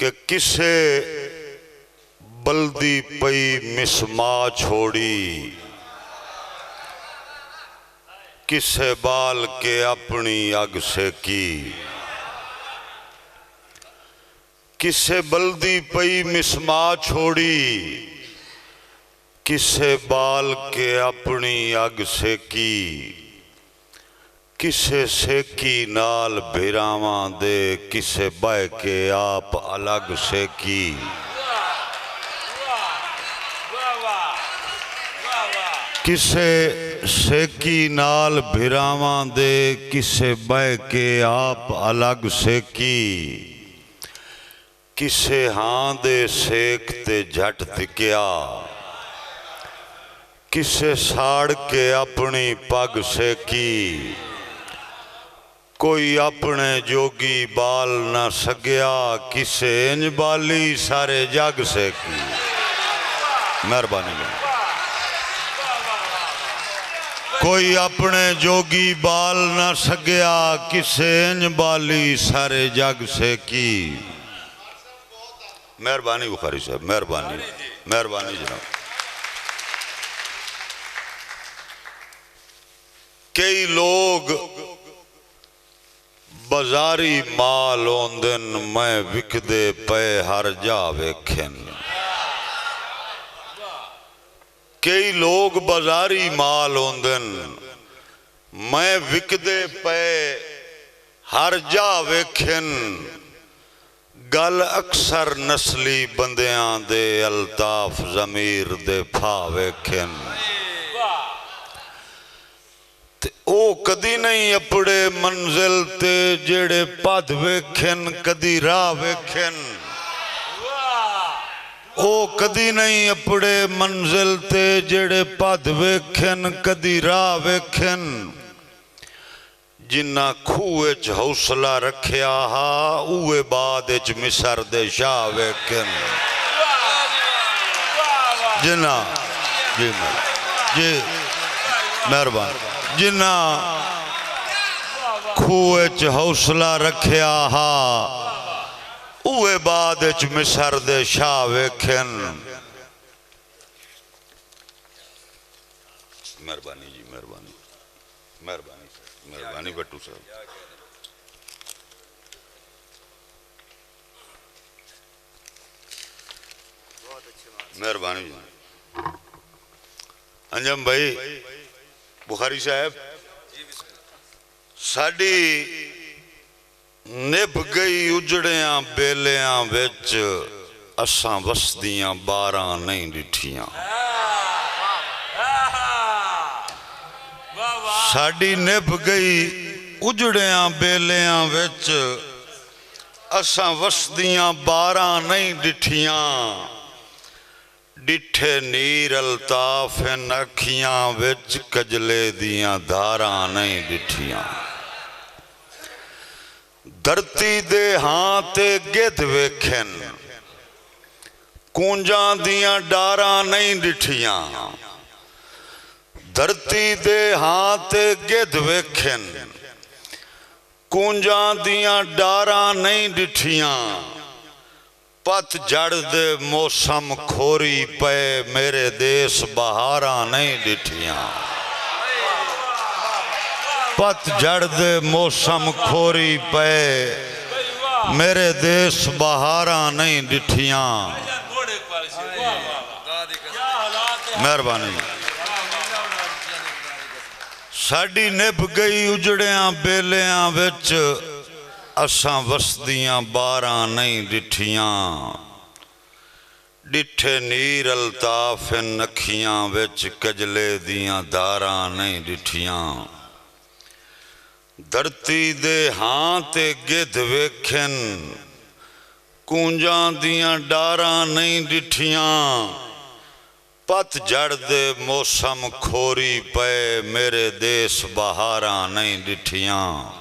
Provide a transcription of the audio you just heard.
کہ کسے بلدی پئی مسما چھوڑی، کسے بال کے اپنی اگ سے کی، کسے بلدی پئی مسما چھوڑی، کسے بال کے اپنی اگ سے کی، کسے سیکی نال بھیراواں دے، کسے بائے کے آپ الگ سے کی۔ کسے سیکی نال بھیراواں دے، کسے بائے کے آپ الگ سے کی، کسے ہاں دے سیکتے جھٹ دکیا، کسے ساڑ کے اپنی پگ سے کی، کوئی اپنے جوگی بال نہ سگیا، کسے انج بالی سارے جگ سے کی۔ مہربانی میں کوئی اپنے جوگی بال نہ سگیا، کسے انج بالی سارے جگ سے کی۔ مہربانی بخاری صاحب، مہربانی مہربانی جناب۔ کئی لوگ بازاری مال ہوندن میں وکدے پے ہر جا ویکھن، کئی لوگ بازاری مال ہوندن میں وکدے پے ہر جا ویکھن، گل اکثر نسلی بندیاں دے الطاف ضمیر دے پھا ویکھن، او کدی نہیں اپڑے منزل تے جیڑے پد ویکھن کدی راہ ویکھن، او کدی نہیں اپڑے منزل تے جیڑے پد ویکھن کدی راہ ویکھن، جنہ کھوئے چ حوصلہ رکھیا ہا اوے بعد اچ مصر دے شاہ ویکھن۔ جنہ جی مہربان جنہ کھوئے چ حوصلہ رکھیا ہا اوے بعد اچ مصر دے شاہ ویکھن۔ مہربانی جی مہربانی مہربانی مہربانی بٹو صاحب۔ مہربانی جی انجم بھائی بخاری صاحب، ساڑی نب گئی اجڑیاں بیلیاں وچ اساں وسدیاں باراں نہیں ڈٹھیاں، ساڑی نب گئی اجڑیاں بیلیاں وچ اساں وسدیاں باراں نہیں ڈٹھیاں، ڈٹھے نیر الطاف اکھیاں وچ کجلے دیاں دھاراں نہیں ڈٹھیاں، دھرتی دے ہاں تے گدھ ویکھن کونجاں دیاں ڈاراں نہیں ڈٹھیاں، دھرتی دے ہاں تے گدھ ویکھن کونجاں دیاں ڈاراں نہیں ڈٹھیاں، پت جڑ دے موسم کھوری پے میرے دیس بہاراں نہیں ڈٹھیاں، پت جڑ دے موسم کھوری پے میرے دیس بہاراں نہیں ڈٹھیاں۔ مہربانی ساڑی نب گئی اجڑیاں بیلیاں وچ اساں وسدیاں باراں نہیں ڈٹھیاں، ڈٹھے نیر الطاف اکھیاں وچ کجلے دیاں دھاراں نہیں ڈٹھیاں، دھرتی دے ہاں تے گدھ ویکھن کونجاں دیاں ڈاراں نہیں ڈٹھیاں، پت جڑ دے موسم کھوری پے میرے دیس بہاراں نہیں ڈٹھیاں۔